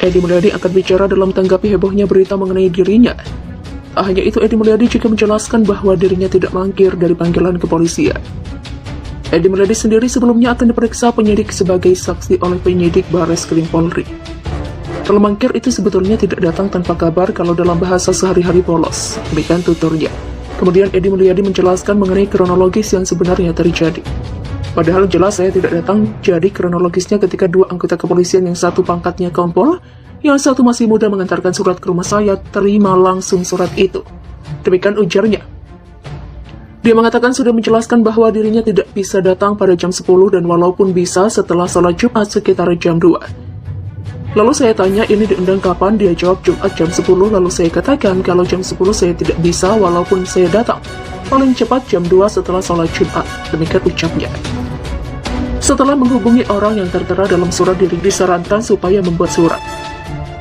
Edi Mulyadi akan bicara dalam tanggapi hebohnya berita mengenai dirinya. Tak hanya itu, Edi Mulyadi juga menjelaskan bahwa dirinya tidak mangkir dari panggilan kepolisian. Edi Mulyadi sendiri sebelumnya akan diperiksa penyidik sebagai saksi oleh penyidik Barreskrim Polri. Kalau mangkir itu sebetulnya tidak datang tanpa kabar kalau dalam bahasa sehari-hari polos, demikian tuturnya. Kemudian Edi Mulyadi menjelaskan mengenai kronologis yang sebenarnya terjadi. Padahal jelas saya tidak datang, jadi kronologisnya ketika dua anggota kepolisian yang satu pangkatnya kompol, yang satu masih muda mengantarkan surat ke rumah saya, terima langsung surat itu. Demikian ujarnya. Dia mengatakan sudah menjelaskan bahwa dirinya tidak bisa datang pada jam 10 dan walaupun bisa setelah sholat Jumat sekitar jam 2. Lalu saya tanya ini diundang kapan, dia jawab Jumat jam 10, lalu saya katakan kalau jam 10 saya tidak bisa walaupun saya datang. Paling cepat jam 2 setelah sholat Jumat, demikian ucapnya. Setelah menghubungi orang yang tertera dalam surat diri disarankan supaya membuat surat.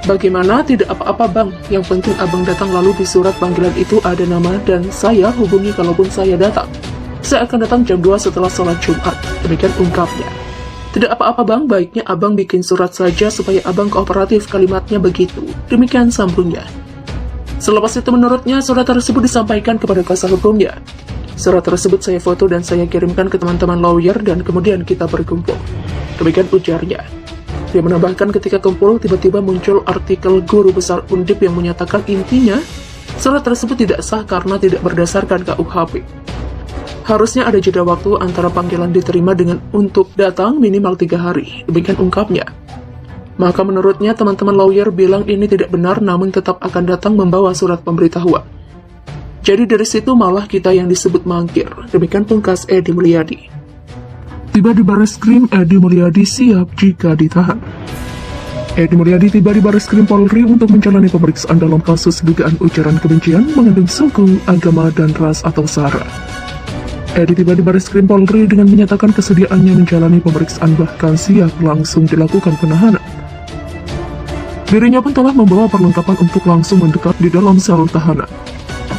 Bagaimana? Tidak apa-apa bang, yang penting abang datang lalu di surat panggilan itu ada nama dan saya hubungi kalaupun saya datang. Saya akan datang jam 2 setelah sholat Jumat, demikian ungkapnya. Tidak apa-apa bang, baiknya abang bikin surat saja supaya abang kooperatif, kalimatnya begitu, demikian sambungnya. Selepas itu menurutnya surat tersebut disampaikan kepada kuasa hukumnya. Surat tersebut saya foto dan saya kirimkan ke teman-teman lawyer dan kemudian kita berkumpul. Demikian ujarnya. Dia menambahkan ketika kumpul tiba-tiba muncul artikel guru besar Undip yang menyatakan intinya surat tersebut tidak sah karena tidak berdasarkan KUHP. Harusnya ada jeda waktu antara panggilan diterima dengan untuk datang minimal 3 hari. Demikian ungkapnya. Maka menurutnya teman-teman lawyer bilang ini tidak benar namun tetap akan datang membawa surat pemberitahuan. Jadi dari situ malah kita yang disebut mangkir. Demikian pungkas Edi Mulyadi. Tiba di Barreskrim, Edi Mulyadi siap jika ditahan. Edi Mulyadi tiba di Barreskrim Polri untuk menjalani pemeriksaan dalam kasus dugaan ujaran kebencian mengandung suku, agama, dan ras atau SARA. Edi tiba di Barreskrim Polri dengan menyatakan kesediaannya menjalani pemeriksaan bahkan siap langsung dilakukan penahanan. Dirinya pun telah membawa perlengkapan untuk langsung mendekat di dalam sel tahanan.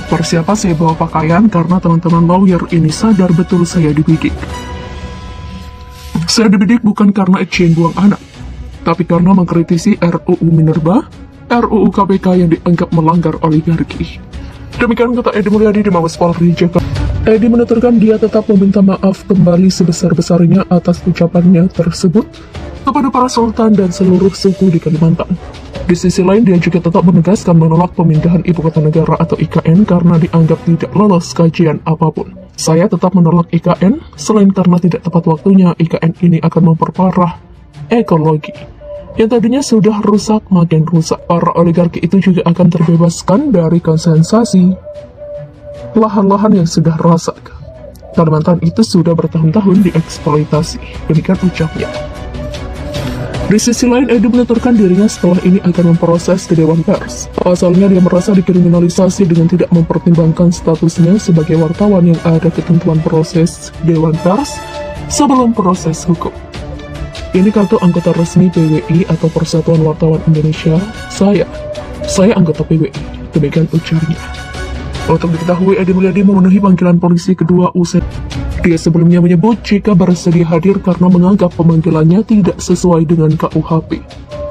Persiapan saya bawa pakaian karena teman-teman lawyer ini sadar betul saya dibidik. Saya dibidik bukan karena izin buang anak, tapi karena mengkritisi RUU Minerba, RUU KPK yang dianggap melanggar oligarki. Demikian kata Edi Mulyadi di Mabes Polri Jakarta. Edi menuturkan dia tetap meminta maaf kembali sebesar-besarnya atas ucapannya tersebut kepada para sultan dan seluruh suku di Kalimantan. Di sisi lain, dia juga tetap menegaskan menolak pemindahan ibu kota negara atau IKN karena dianggap tidak lolos kajian apapun. Saya tetap menolak IKN, selain karena tidak tepat waktunya, IKN ini akan memperparah ekologi. Yang tadinya sudah rusak, makin rusak. Para oligarki itu juga akan terbebaskan dari konsensasi lahan-lahan yang sudah rusak. Kalimantan itu sudah bertahun-tahun dieksploitasi. Demikian ucapnya. Di sisi lain, Edi menuturkan dirinya setelah ini akan memproses ke Dewan Pers. Pasalnya dia merasa dikriminalisasi dengan tidak mempertimbangkan statusnya sebagai wartawan yang ada ketentuan proses Dewan Pers sebelum proses hukum. Ini kata anggota resmi PWI atau Persatuan Wartawan Indonesia, saya anggota PWI, demikian ujarnya. Untuk diketahui, Edi Mulyadi memenuhi panggilan polisi kedua usai. Dia sebelumnya menyebut jika bersedia hadir karena menganggap pemanggilannya tidak sesuai dengan KUHP.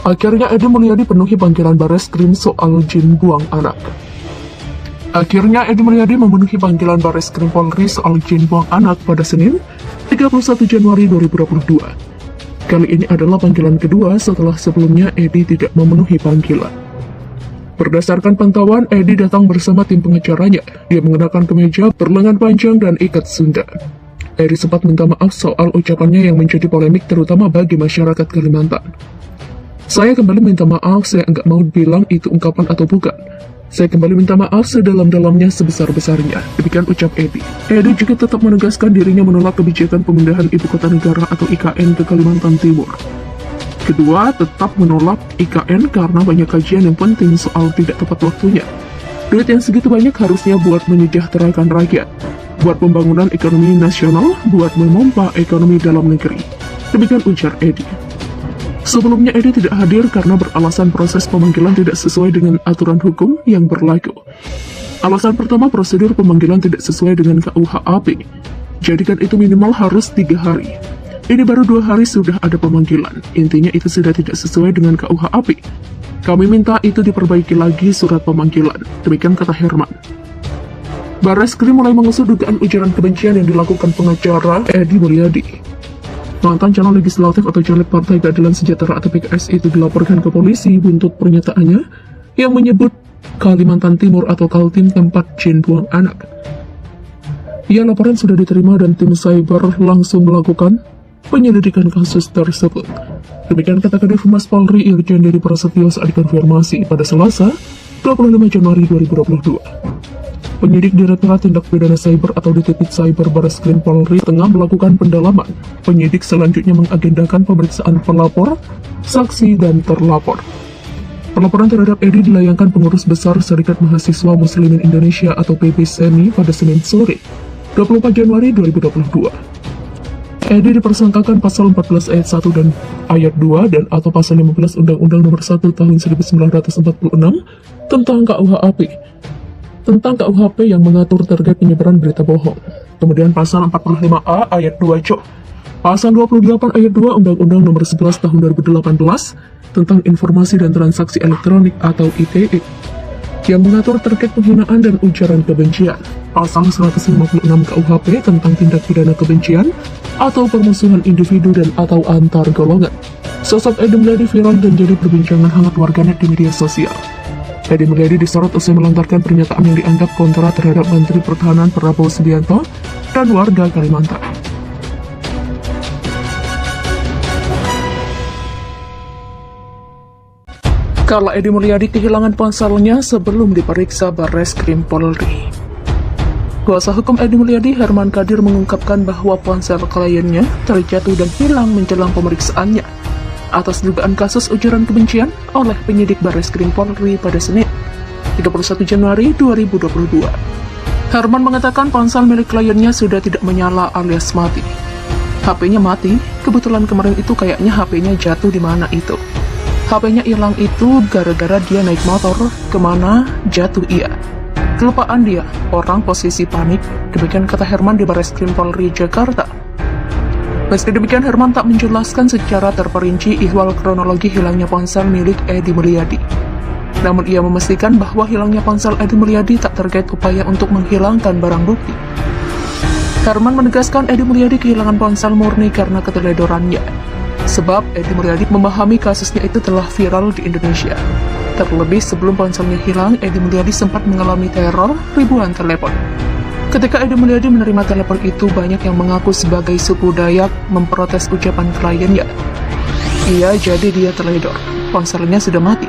Akhirnya Edi Mulyadi penuhi panggilan Barreskrim soal jin buang anak. Akhirnya Edi Mulyadi memenuhi panggilan Barreskrim Polri soal jin buang anak pada Senin, 31 Januari 2022. Kali ini adalah panggilan kedua setelah sebelumnya Edi tidak memenuhi panggilan. Berdasarkan pantauan, Edi datang bersama tim pengacaranya. Dia mengenakan kemeja berlengan panjang dan ikat Sunda. Edi sempat minta maaf soal ucapannya yang menjadi polemik terutama bagi masyarakat Kalimantan. Saya kembali minta maaf, saya nggak mau bilang itu ungkapan atau bukan. Saya kembali minta maaf sedalam-dalamnya sebesar-besarnya. Demikian ucap Edi. Edi juga tetap menegaskan dirinya menolak kebijakan pemindahan ibu kota negara atau IKN ke Kalimantan Timur. Kedua, tetap menolak IKN karena banyak kajian yang penting soal tidak tepat waktunya. Duit yang segitu banyak harusnya buat menyejahterakan rakyat, buat pembangunan ekonomi nasional, buat memompa ekonomi dalam negeri. Demikian ujar Edi. Sebelumnya Edi tidak hadir karena beralasan proses pemanggilan tidak sesuai dengan aturan hukum yang berlaku. Alasan pertama, prosedur pemanggilan tidak sesuai dengan KUHP. Jadikan itu minimal harus 3 hari. Ini baru 2 hari sudah ada pemanggilan. Intinya itu sudah tidak sesuai dengan KUHP. Kami minta itu diperbaiki lagi surat pemanggilan. Demikian kata Herman. Barreskrim mulai mengusut dugaan ujaran kebencian yang dilakukan pengacara Edi Mulyadi. Mantan calon legislatif atau caleg Partai Keadilan Sejahtera atau PKS itu dilaporkan ke polisi buntut pernyataannya yang menyebut Kalimantan Timur atau Kaltim tempat jin buang anak. Laporan sudah diterima dan tim cyber langsung melakukan penyelidikan kasus tersebut. Demikian kata Kadif Humas Polri Irjen Dedi Prasetyo saat dikonfirmasi pada Selasa 25 Januari 2022. Penyidik Direktorat Tindak Pidana Cyber atau DTP Cyber Barreskrim Polri tengah melakukan pendalaman. Penyidik selanjutnya mengagendakan pemeriksaan pelapor, saksi, dan terlapor. Pelaporan terhadap Edi dilayangkan Pengurus Besar Serikat Mahasiswa Muslimin Indonesia atau PBSMI pada Senin sore, 24 Januari 2022. Edi dipersangkakan pasal 14 ayat 1 dan ayat 2 dan atau pasal 15 Undang-Undang Nomor 1 Tahun 1946 tentang KUHP yang mengatur terkait penyebaran berita bohong. Kemudian pasal 45A ayat 2 C, pasal 28 ayat 2 Undang-Undang Nomor 11 Tahun 2018 tentang Informasi dan Transaksi Elektronik atau ITE yang mengatur terkait penghinaan dan ujaran kebencian. Pasal 156 KUHP tentang tindak pidana kebencian atau permusuhan individu dan atau antar golongan. Sosok Edi Mulyadi viral dan jadi perbincangan hangat warganet di media sosial. Edi Mulyadi disorot usai melontarkan pernyataan yang dianggap kontra terhadap Menteri Pertahanan Prabowo Subianto dan warga Kalimantan. Kala Edi Mulyadi kehilangan ponselnya sebelum diperiksa Barreskrim Polri. Kuasa hukum Edi Mulyadi, Herman Kadir, mengungkapkan bahwa ponsel kliennya terjatuh dan hilang menjelang pemeriksaannya atas dugaan kasus ujaran kebencian oleh penyidik Barreskrim Polri pada Senin, 31 Januari 2022. Herman mengatakan ponsel milik kliennya sudah tidak menyala alias mati. HP-nya mati, kebetulan kemarin itu kayaknya HP-nya jatuh di mana itu. HP-nya hilang itu gara-gara dia naik motor kemana jatuh ia. Kelupaan dia, orang posisi panik, demikian kata Herman di Barreskrim Polri Jakarta. Meski demikian, Herman tak menjelaskan secara terperinci ihwal kronologi hilangnya ponsel milik Edi Mulyadi. Namun ia memastikan bahwa hilangnya ponsel Edi Mulyadi tak terkait upaya untuk menghilangkan barang bukti. Herman menegaskan Edi Mulyadi kehilangan ponsel murni karena keteledorannya. Sebab Edi Mulyadi memahami kasusnya itu telah viral di Indonesia. Terlebih sebelum ponselnya hilang, Edi Mulyadi sempat mengalami teror ribuan telepon. Ketika Edi Mulyadi menerima telepon itu, banyak yang mengaku sebagai suku Dayak memprotes ucapan kliennya. Iya, jadi dia teledor. Ponselnya sudah mati.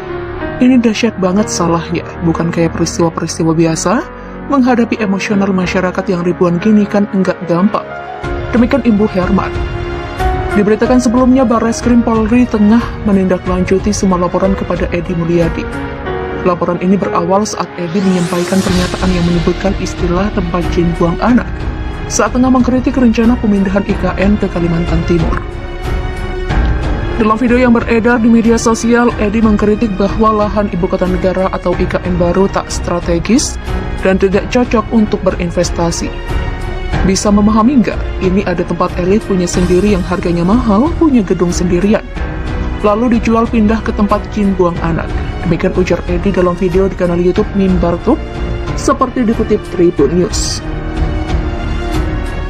Ini dahsyat banget salahnya, bukan kayak peristiwa-peristiwa biasa. Menghadapi emosional masyarakat yang ribuan gini kan enggak gampang. Demikian Ibu Herman. Diberitakan sebelumnya, Barreskrim Polri tengah menindaklanjuti semua laporan kepada Edi Mulyadi. Laporan ini berawal saat Edi menyampaikan pernyataan yang menyebutkan istilah tempat jin buang anak saat tengah mengkritik rencana pemindahan IKN ke Kalimantan Timur. Dalam video yang beredar di media sosial, Edi mengkritik bahwa lahan ibu kota negara atau IKN baru tak strategis dan tidak cocok untuk berinvestasi. Bisa memahami nggak? Ini ada tempat elit punya sendiri yang harganya mahal, punya gedung sendirian. Lalu dijual pindah ke tempat jin buang anak. Demikian ujar Edi dalam video di kanal YouTube Mimbar Tube, seperti dikutip Tribun News.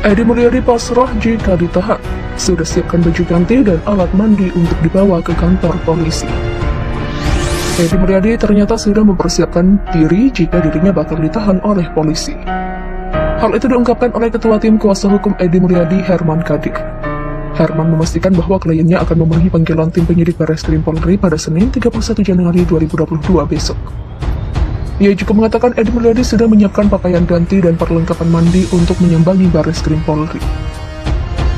Edi Mulyadi pasrah jika ditahan. Sudah siapkan baju ganti dan alat mandi untuk dibawa ke kantor polisi. Edi Mulyadi ternyata sudah mempersiapkan diri jika dirinya bakal ditahan oleh polisi. Hal itu diungkapkan oleh Ketua Tim Kuasa Hukum Edi Mulyadi, Herman Kadir. Herman memastikan bahwa kliennya akan memenuhi panggilan tim penyidik Barreskrim Polri pada Senin 31 Januari 2022 besok. Ia juga mengatakan Edi Mulyadi sudah menyiapkan pakaian ganti dan perlengkapan mandi untuk menyambangi Barreskrim Polri.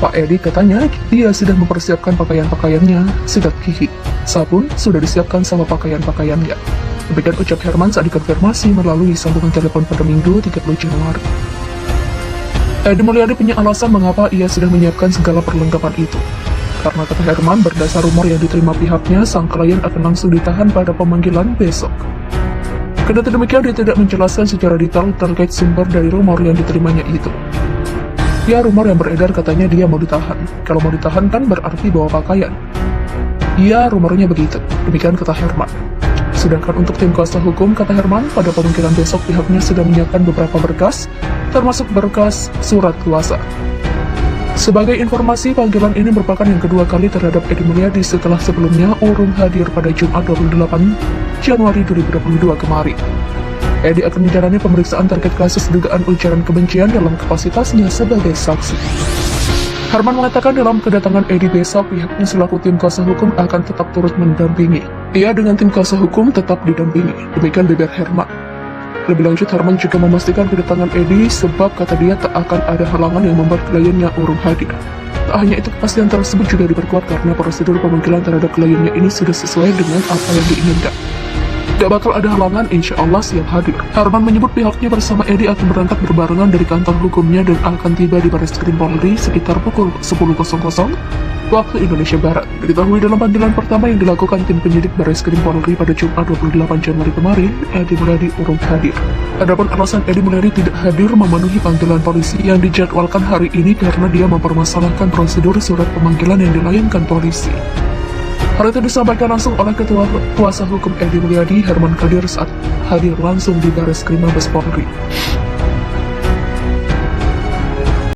Pak Edi katanya dia sudah mempersiapkan pakaian-pakaiannya, sikat gigi, sabun sudah disiapkan sama pakaian-pakaiannya. Demikian ucap Herman saat dikonfirmasi melalui sambungan telepon pada Minggu 30 Januari. Edi Mulyadi punya alasan mengapa ia sudah menyiapkan segala perlengkapan itu. Karena kata Herman, berdasar rumor yang diterima pihaknya, sang klien akan langsung ditahan pada pemanggilan besok. Kendati demikian, dia tidak menjelaskan secara detail terkait sumber dari rumor yang diterimanya itu. Ya, rumor yang beredar katanya dia mau ditahan. Kalau mau ditahan kan berarti bawa pakaian. Ya, rumornya begitu. Demikian kata Herman. Sedangkan untuk tim kuasa hukum, kata Herman, pada pemanggilan besok pihaknya sudah menyiapkan beberapa berkas, termasuk berkas surat kuasa. Sebagai informasi, panggilan ini merupakan yang kedua kali terhadap Edi Mulyadi setelah sebelumnya urung hadir pada Jumat 28 Januari 2022 kemarin. Edi akan menjalani pemeriksaan terkait kasus dugaan ujaran kebencian dalam kapasitasnya sebagai saksi. Herman mengatakan dalam kedatangan Edi besok, pihaknya selaku tim kuasa hukum akan tetap turut mendampingi. Ia dengan tim kuasa hukum tetap didampingi. Demikian beber Herman. Lebih lanjut, Herman juga memastikan kedatangan Edi sebab kata dia tak akan ada halangan yang membuat kliennya urung hadir. Tak hanya itu, kepastian tersebut juga diperkuat karena prosedur pemanggilan terhadap kliennya ini sudah sesuai dengan apa yang diinginkan. Gak bakal ada halangan, insya Allah siap hadir. Herman menyebut pihaknya bersama Edi akan berangkat berbarengan dari kantor hukumnya dan akan tiba di Barreskrim Polri sekitar pukul 10.00 waktu Indonesia Barat. Diketahui dalam panggilan pertama yang dilakukan tim penyidik Barreskrim Polri pada Jumat 28 Januari kemarin, Edi Mulyadi urung hadir. Adapun alasan Edi Mulyadi tidak hadir memenuhi panggilan polisi yang dijadwalkan hari ini karena dia mempermasalahkan prosedur surat pemanggilan yang dilayangkan polisi. Hal itu disampaikan langsung oleh Ketua Kuasa Hukum Edi Mulyadi, Herman Kadir, saat hadir langsung di Barreskrim Mabes Polri.